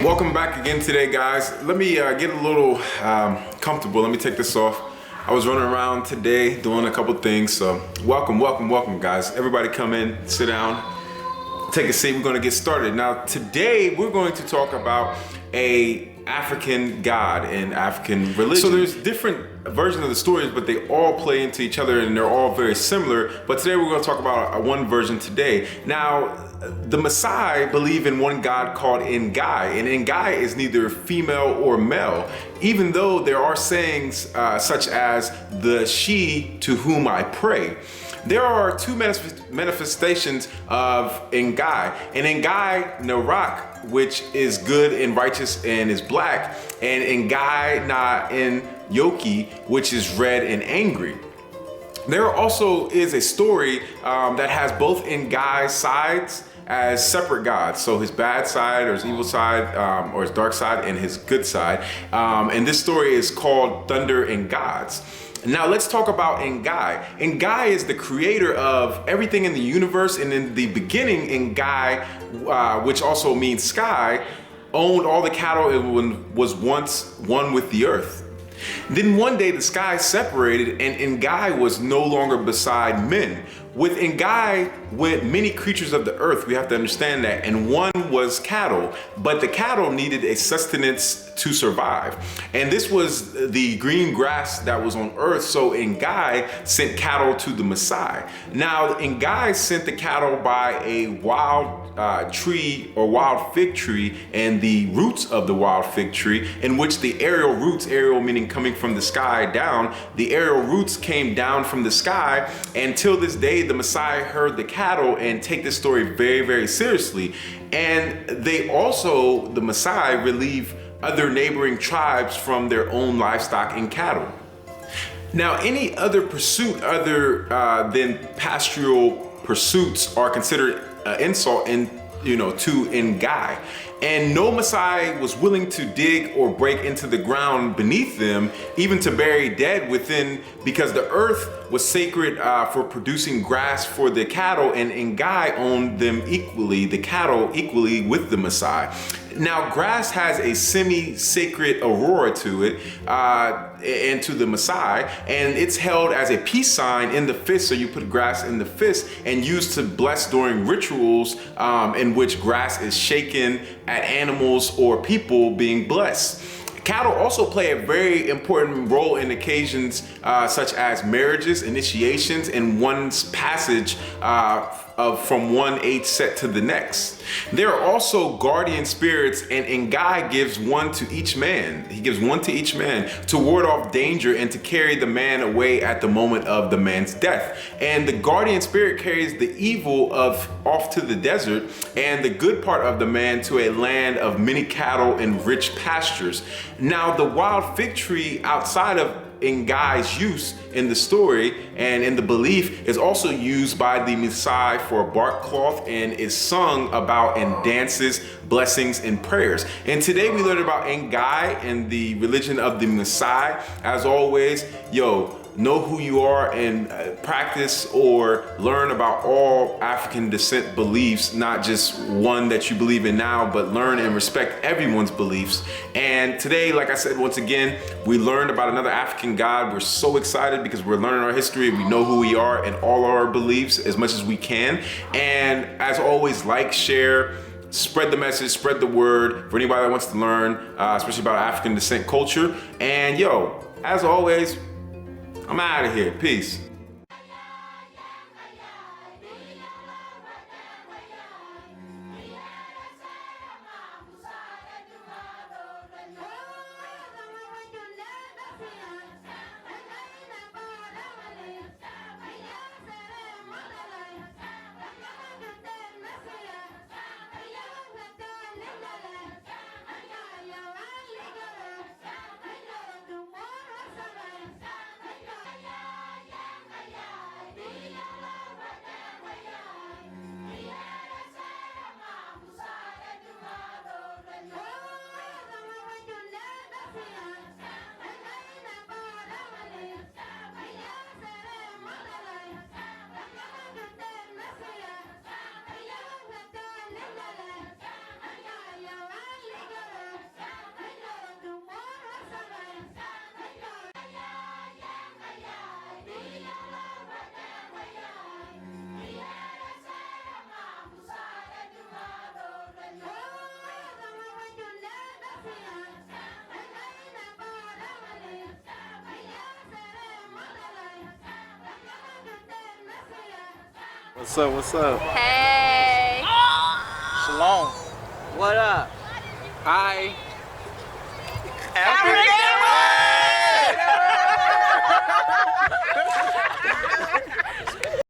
Welcome back again today, guys. Let me get a little comfortable. Let me take this off. I was running around today doing a couple things, so welcome, guys. Everybody come in, sit down, take a seat. We're going to get started. Now, today we're going to talk about a African god and African religion. So there's different versions of the stories, but they all play into each other and they're all very similar. But today we're going to talk about one version today. Now, the Maasai believe in one god called en-gai, and en-gai is neither female or male, even though there are sayings such as the she to whom I pray. There are two manifestations of en-gai. And en-gai Narak, which is good and righteous and is black, and en-gai na en yoki, which is red and angry. There also is a story that has both en-gai sides as separate gods. So his bad side or his evil side or his dark side and his good side. And this story is called Thunder and Gods. Now let's talk about en-gai. En-gai is the creator of everything in the universe, and in the beginning, en-gai, which also means sky, owned all the cattle and was once one with the earth. Then one day the sky separated and en-gai was no longer beside men. With en-gai went many creatures of the earth, we have to understand that, and one was cattle, but the cattle needed a sustenance to survive. And this was the green grass that was on earth, so en-gai sent cattle to the Maasai. Now, en-gai sent the cattle by a wild tree or wild fig tree, and the roots of the wild fig tree, in which the aerial roots, aerial meaning coming from the sky down, the aerial roots came down from the sky, and till this day the Maasai herd the cattle and take this story very, very seriously. And they also, the Maasai, relieve other neighboring tribes from their own livestock and cattle. Now, any other pursuit other than pastoral pursuits are considered insult to en-gai. And no Maasai was willing to dig or break into the ground beneath them, even to bury dead within, because the earth was sacred for producing grass for the cattle, and en-gai owned them equally, the cattle equally with the Maasai. Now, grass has a semi-sacred aurora to it and to the Maasai, and it's held as a peace sign in the fist. So you put grass in the fist and used to bless during rituals in which grass is shaken at animals or people being blessed. Cattle also play a very important role in occasions such as marriages, initiations, and one's passage from one age set to the next. There are also guardian spirits, and en-gai gives one to each man. He gives one to each man to ward off danger and to carry the man away at the moment of the man's death. And the guardian spirit carries the evil off to the desert, and the good part of the man to a land of many cattle and rich pastures. Now, the wild fig tree, outside of en-gai's use in the story and in the belief, is also used by the Maasai for bark cloth and is sung about in dances, blessings, and prayers. And today we learned about en-gai and the religion of the Maasai. As always, know who you are and practice or learn about all African descent beliefs, not just one that you believe in now, but learn and respect everyone's beliefs. And today, like I said, once again, we learned about another African god. We're so excited because we're learning our history. We know who we are and all our beliefs as much as we can. And as always, like, share, spread the message, spread the word for anybody that wants to learn, especially about African descent culture. And as always, I'm out of here. Peace. What's up? What's up? Hey. Shalom. What up? Hi. Africa.